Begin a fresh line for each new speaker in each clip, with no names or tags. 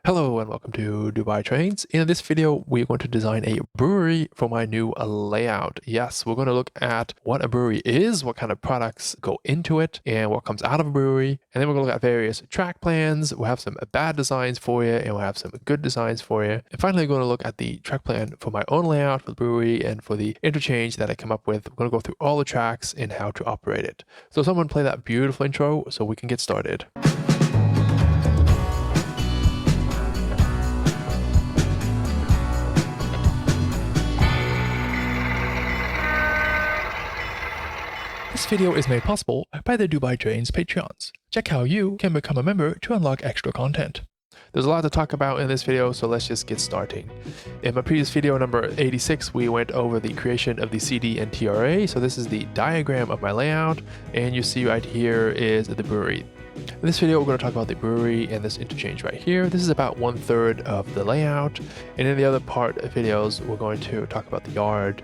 Hello and welcome to Dubai Trains. In this video, we're going to design a brewery for my new layout. Yes, we're going to look at what a brewery is, what kind of products go into it, and what comes out of a brewery. And then we're going to look at various track plans. We'll have some bad designs for you, and we'll have some good designs for you. And finally, we're going to look at the track plan for my own layout for the brewery and for the interchange that I come up with. We're going to go through all the tracks and how to operate it. So someone play that beautiful intro so we can get started. This video is made possible by the Dubai Trains Patreons. Check how you can become a member to unlock extra content. There's a lot to talk about in this video, so let's just get starting. In my previous video, number 86, we went over the creation of the CD&TRRA. So this is the diagram of my layout, and you see right here is the brewery. In this video, we're going to talk about the brewery and this interchange right here. This is about 1/3 of the layout. And in the other part of videos, we're going to talk about the yard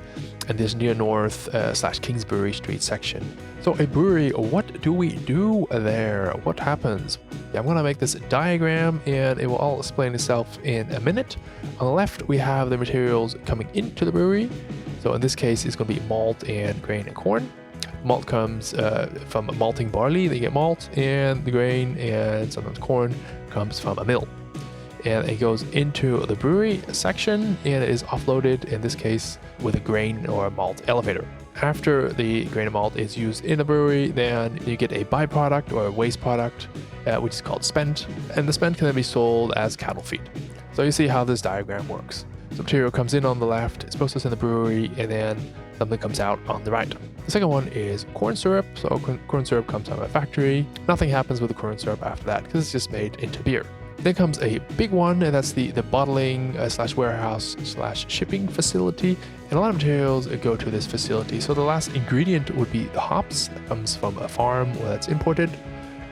and this near north / Kingsbury Street section. So a brewery, what do we do there? What happens? Yeah, I'm going to make this diagram and it will all explain itself in a minute. On the left, we have the materials coming into the brewery. So in this case, it's going to be malt and grain and corn. Malt comes from malting barley, they get malt, and the grain and sometimes corn comes from a mill. And it goes into the brewery section and it is offloaded, in this case, with a grain or a malt elevator. After the grain and malt is used in the brewery, then you get a byproduct or a waste product, which is called spent, and the spent can then be sold as cattle feed. So you see how this diagram works. So material comes in on the left, it's processed in the brewery, and then something comes out on the right. The second one is corn syrup. So corn syrup comes out of a factory. Nothing happens with the corn syrup after that because it's just made into beer. Then comes a big one, and that's the bottling / warehouse / shipping facility. And a lot of materials go to this facility. So the last ingredient would be the hops that comes from a farm or that's imported.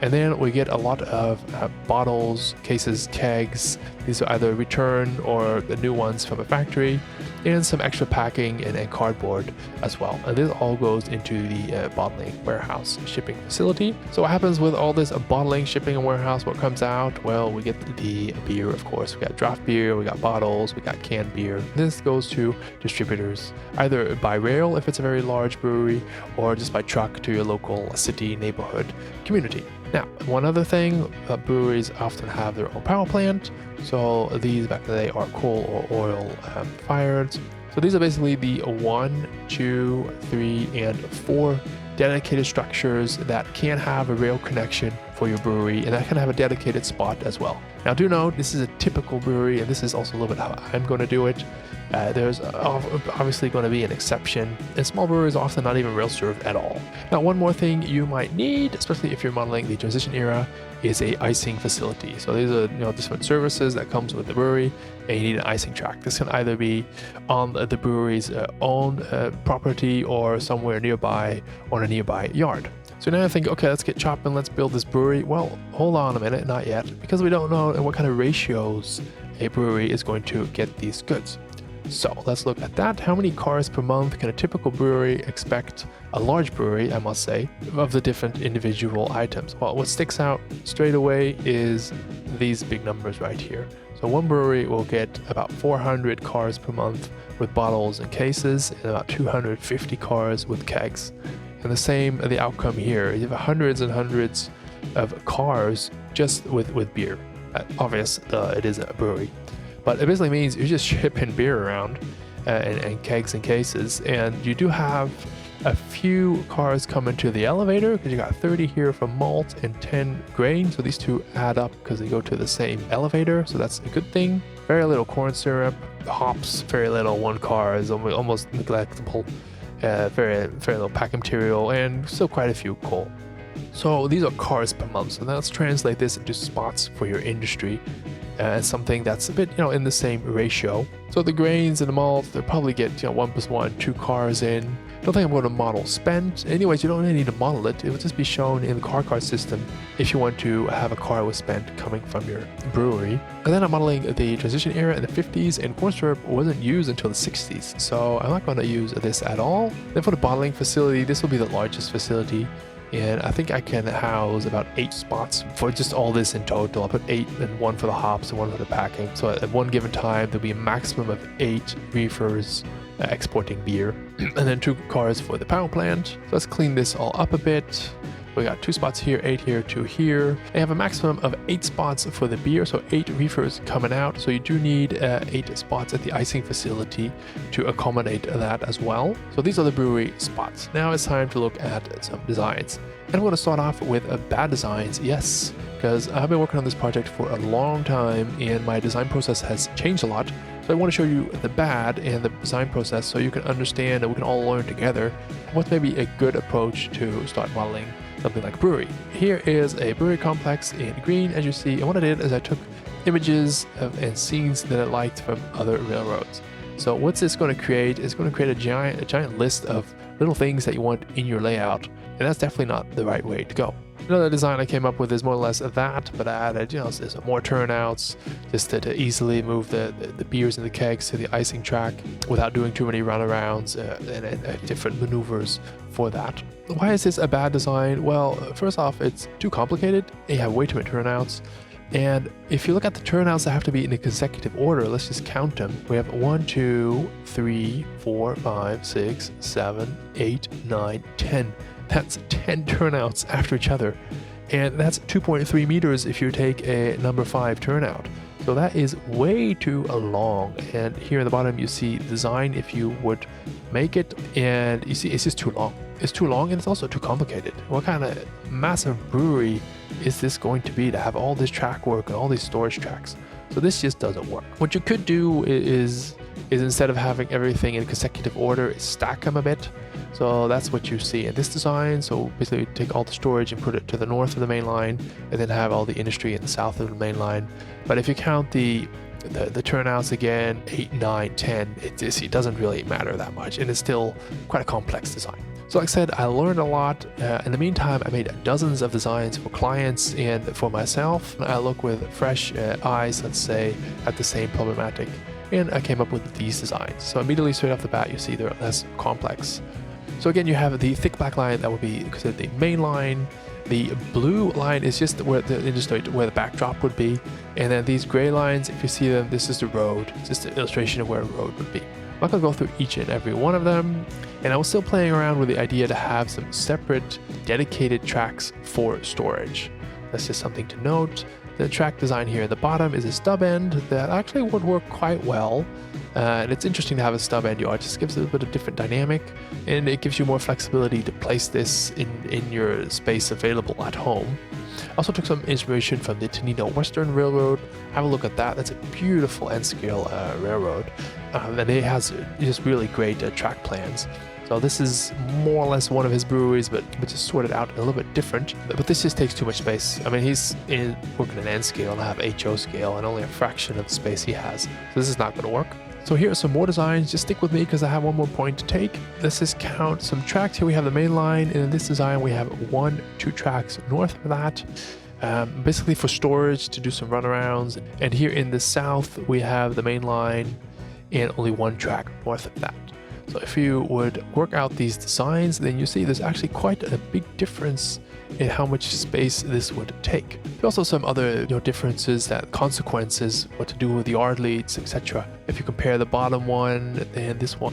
And then we get a lot of bottles, cases, kegs. These are either return or the new ones from a factory, and some extra packing and cardboard as well. And this all goes into the bottling warehouse shipping facility. So what happens with all this bottling, shipping, and warehouse? What comes out? Well, we get the beer, of course. We got draft beer, we got bottles, we got canned beer. This goes to distributors, either by rail if it's a very large brewery, or just by truck to your local city, neighborhood, community. Now, one other thing, breweries often have their own power plant. So these back in the day are coal or oil fired. So these are basically the 1, 2, 3, and 4 dedicated structures that can have a rail connection for your brewery, and that can have a dedicated spot as well. Now do note, this is a typical brewery, and this is also a little bit how I'm going to do it. There's obviously going to be an exception, and small breweries are often not even rail served at all. Now, one more thing you might need, especially if you're modeling the transition era, is a icing facility. So these are different services that comes with the brewery, and you need an icing track. This can either be on the brewery's own property or somewhere nearby on a nearby yard. So now I think, okay, let's get chopping, let's build this brewery. Well, hold on a minute, not yet, because we don't know what kind of ratios a brewery is going to get these goods. So let's look at that. How many cars per month can a typical brewery expect? A large brewery, I must say, of the different individual items. Well, what sticks out straight away is these big numbers right here. So one brewery will get about 400 cars per month with bottles and cases, and about 250 cars with kegs. And the outcome here. You have hundreds and hundreds of cars just with beer. Obvious, it is a brewery. But it basically means you're just shipping beer around and kegs and cases. And you do have a few cars coming to the elevator because you got 30 here for malt and 10 grain. So these two add up because they go to the same elevator. So that's a good thing. Very little corn syrup, hops, very little. One car is almost neglectable. Very little packing material, and still quite a few coal. So these are cars per month. So now let's translate this into spots for your industry. Something that's a bit, in the same ratio. So the grains and the malt, they'll probably get, 1 + 1, 2 cars in. Don't think I'm going to model spent. Anyways, you don't really need to model it. It will just be shown in the car system if you want to have a car with spent coming from your brewery. And then I'm modeling the transition era in the 50s, and corn syrup wasn't used until the 60s. So I'm not going to use this at all. Then for the bottling facility, this will be the largest facility. and I think I can house about 8 spots for just all this in total. I'll put 8 and 1 for the hops and 1 for the packing. So at one given time, there'll be a maximum of 8 reefers exporting beer, and then 2 cars for the power plant. So let's clean this all up a bit. We got 2 spots here, 8 here, 2 here. They have a maximum of 8 spots for the beer, so 8 reefers coming out. So you do need 8 spots at the icing facility to accommodate that as well. So these are the brewery spots. Now it's time to look at some designs. And I'm going to start off with bad designs, yes, because I've been working on this project for a long time and my design process has changed a lot. So I want to show you the bad and the design process so you can understand and we can all learn together what's maybe a good approach to start modeling something like a brewery. Here is a brewery complex in green, as you see, and what I did is I took images and scenes that I liked from other railroads. So what's this going to create? It's going to create a giant list of little things that you want in your layout, and that's definitely not the right way to go. Another design I came up with is more or less that, but I added, some more turnouts just to easily move the beers and the kegs to the icing track without doing too many runarounds and different maneuvers for that. Why is this a bad design? Well, first off, it's too complicated. You have way too many turnouts. And if you look at the turnouts that have to be in a consecutive order, let's just count them. We have 1, 2, 3, 4, 5, 6, 7, 8, 9, 10. That's 10 turnouts after each other. And that's 2.3 meters if you take a number 5 turnout. So that is way too long. And here at the bottom, you see design if you would make it. And you see, it's just too long. It's too long and it's also too complicated. What kind of massive brewery is this going to be to have all this track work and all these storage tracks? So this just doesn't work. What you could do is instead of having everything in consecutive order, stack them a bit. So that's what you see in this design. So basically take all the storage and put it to the north of the main line and then have all the industry in the south of the main line. But if you count the turnouts again, 8, 9, 10, it doesn't really matter that much. And it's still quite a complex design. So like I said, I learned a lot. In the meantime, I made dozens of designs for clients and for myself. I look with fresh eyes, let's say, at the same problematic. And I came up with these designs. So immediately straight off the bat, you see they're less complex. So again, you have the thick black line that would be considered the main line. The blue line is just where the backdrop would be. And then these gray lines, if you see them, this is the road. It's just an illustration of where a road would be. I'm not going to go through each and every one of them. And I was still playing around with the idea to have some separate dedicated tracks for storage. That's just something to note. The track design here at the bottom is a stub end that actually would work quite well. And it's interesting to have a stub end yard. It just gives it a bit of different dynamic and it gives you more flexibility to place this in your space available at home. I also took some inspiration from the Tonino Western Railroad. Have a look at that. That's a beautiful N-scale railroad. And it has just really great track plans. So this is more or less one of his breweries, but just sorted out a little bit different. But this just takes too much space. I mean, he's working an N scale and I have HO scale and only a fraction of the space he has. So this is not going to work. So here are some more designs. Just stick with me because I have one more point to take. Let's just count some tracks. Here we have the main line, and in this design we have 1, 2 tracks north of that. Basically for storage to do some runarounds. And here in the south we have the main line and only 1 track north of that. So if you would work out these designs, then you see there's actually quite a big difference in how much space this would take. There are also some other differences, consequences, what to do with the yard leads, etc. If you compare the bottom one and this one,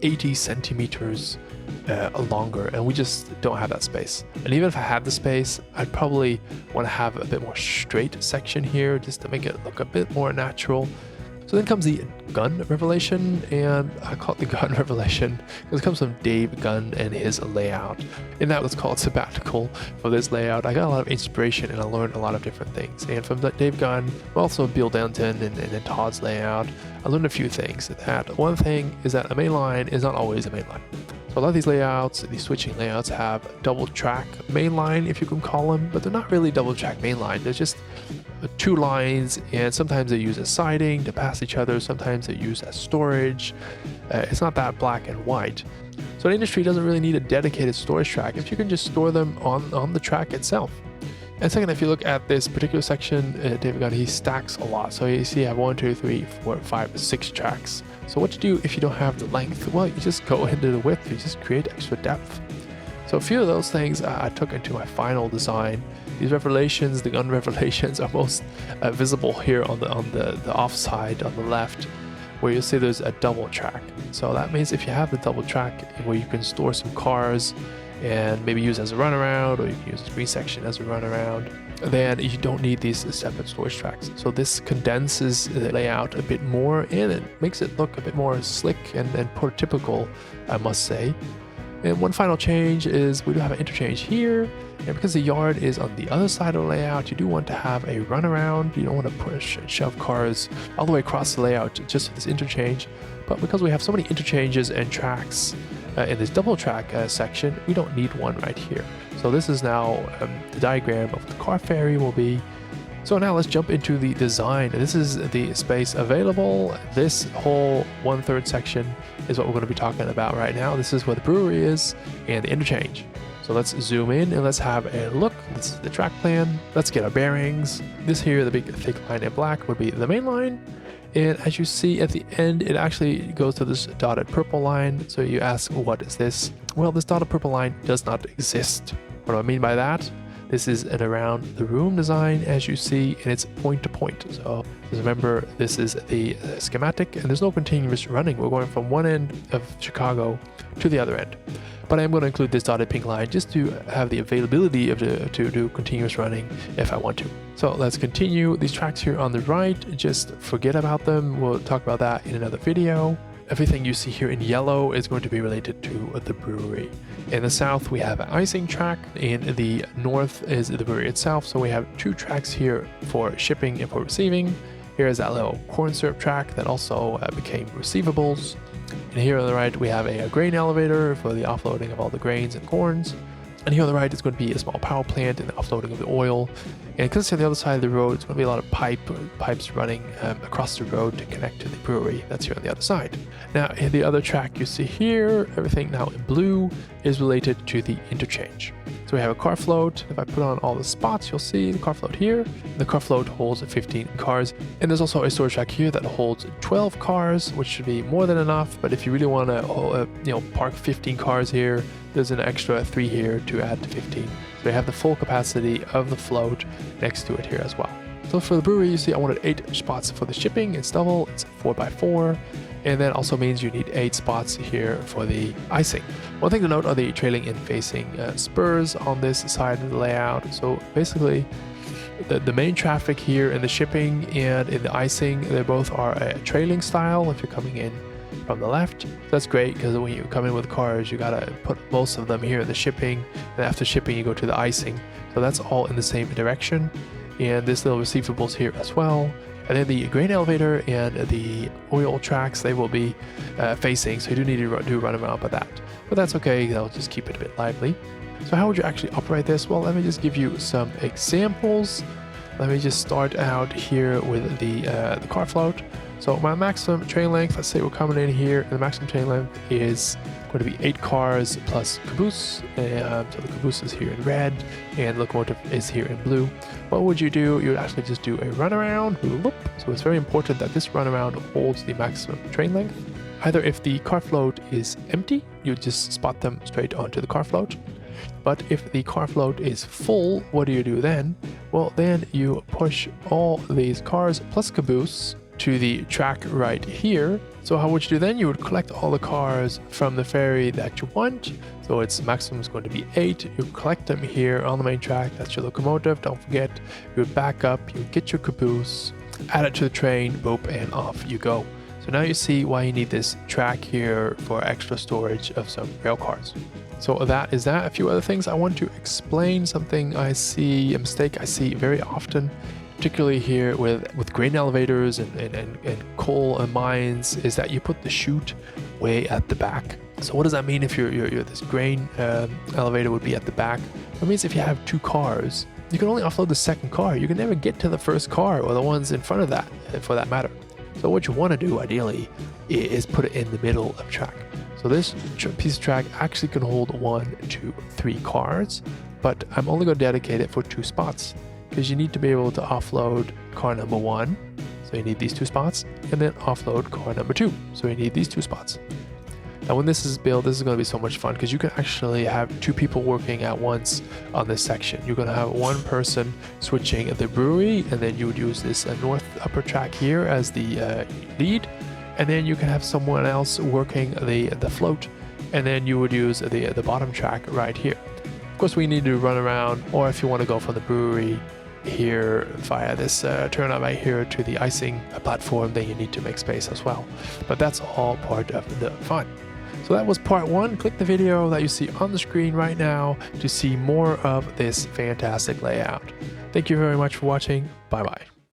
80 centimeters longer, and we just don't have that space. And even if I had the space, I'd probably want to have a bit more straight section here just to make it look a bit more natural. So then comes the gun revelation, and I call it the gun revelation because it comes from Dave Gunn and his layout. And that was called sabbatical for this layout. I got a lot of inspiration and I learned a lot of different things. And from Dave Gunn, also Bill Denton and Todd's layout, I learned a few things. That one thing is that a main line is not always a main line. So a lot of these layouts, these switching layouts have double track main line, if you can call them, but they're not really double track main line. They're just 2 lines, and sometimes they use as siding to pass each other. Sometimes they use as storage. It's not that black and white. So the industry doesn't really need a dedicated storage track if you can just store them on the track itself. And second, if you look at this particular section, David Gunn, he stacks a lot. So you see I have 1, 2, 3, 4, 5, 6 tracks. So what to do if you don't have the length? Well, you just go into the width, you just create extra depth. So a few of those things I took into my final design. These revelations, the gun revelations, are most visible here on the off side on the left, where you'll see there's a double track. So that means if you have the double track where you can store some cars and maybe use as a runaround, or you can use the green section as a runaround, then you don't need these separate storage tracks. So this condenses the layout a bit more, and it makes it look a bit more slick and prototypical, I must say. And one final change is we do have an interchange here, and because the yard is on the other side of the layout, you do want to have a runaround. You don't want to push and shove cars all the way across the layout just for this interchange. But because we have so many interchanges and tracks in this double track section, we don't need one right here. So this is now the diagram of what the car ferry will be. So now let's jump into the design. This is the space available. This whole 1/3 section is what we're going to be talking about right now. This is where the brewery is and the interchange. So let's zoom in and let's have a look. This is the track plan. Let's get our bearings. This here, the big thick line in black, would be the main line. And as you see at the end, it actually goes to this dotted purple line. So you ask, what is this? Well, this dotted purple line does not exist. What do I mean by that? This is an around the room design, as you see, and it's point to point. So remember, this is the schematic, and there's no continuous running. We're going from one end of Chicago to the other end. But I'm going to include this dotted pink line just to have the availability of to do continuous running if I want to. So let's continue. These tracks here on the right, just forget about them. We'll talk about that in another video. Everything you see here in yellow is going to be related to the brewery. In the south, we have an icing track. In the north is the brewery itself. So we have two tracks here for shipping and for receiving. Here is that little corn syrup track that also became receivables. And here on the right, we have a grain elevator for the offloading of all the grains and corns. And here on the right is going to be a small power plant and the offloading of the oil. And because it's on the other side of the road, it's going to be a lot of pipes running across the road to connect to the brewery. That's here on the other side. Now, in the other track you see here, everything now in blue is related to the interchange. So we have a car float. If I put on all the spots, you'll see the car float here. The car float holds 15 cars. And there's also a storage track here that holds 12 cars, which should be more than enough. But if you really want to park 15 cars here, there's an extra 3 here to add to 15. So you have the full capacity of the float next to it here as well. So for the brewery, you see I wanted 8 spots for the shipping. It's double, it's 4x4. And that also means you need 8 spots here for the icing. One thing to note are the trailing and facing spurs on this side of the layout. So basically, the main traffic here in the shipping and in the icing, they both are a trailing style if you're coming in from the left. That's great because when you come in with cars, you gotta put most of them here in the shipping, and after shipping you go to the icing. So that's all in the same direction. And this little receivables here as well. And then the grain elevator and the oil tracks, they will be facing, so you do need to run around by that. But that's okay, they'll just keep it a bit lively. So how would you actually operate this? Well, let me just give you some examples. Let me just start out here with the car float. So my maximum train length, let's say we're coming in here, and the maximum train length is going to be 8 cars plus caboose. So the caboose is here in red, and locomotive is here in blue. What would you do? You would actually just do a runaround, loop. So it's very important that this runaround holds the maximum train length. Either if the car float is empty, you just spot them straight onto the car float. But if the car float is full, what do you do then? Well, then you push all these cars plus caboose to the track right here. So how would you do then? You would collect all the cars from the ferry that you want. So its maximum is going to be 8. You collect them here on the main track. That's your locomotive. Don't forget, you would back up, you would get your caboose, add it to the train, boop, and off you go. So now you see why you need this track here for extra storage of some rail cars. So that is that. A few other things I want to explain. Something I see, a mistake I see very often, particularly here with grain elevators and coal mines, is that you put the chute way at the back. So what does that mean if you're this grain elevator would be at the back? That means if you have 2 cars, you can only offload the second car. You can never get to the first car or the ones in front of that, for that matter. So what you want to do ideally is put it in the middle of track. So this piece of track actually can hold 1, 2, 3 cars, but I'm only going to dedicate it for 2 spots. Because you need to be able to offload car number 1, so you need these 2 spots, and then offload car number 2, so you need these 2 spots. And when this is built, this is going to be so much fun because you can actually have 2 people working at once on this section. You're going to have one person switching the brewery, and then you would use this north upper track here as the lead, and then you can have someone else working the float, and then you would use the bottom track right here. Of course, we need to run around, or if you want to go from the brewery here via this turnout right here to the icing platform, then you need to make space as well. But that's all part of the fun. So that was part 1. Click the video that you see on the screen right now to see more of this fantastic layout. Thank you very much for watching. Bye bye.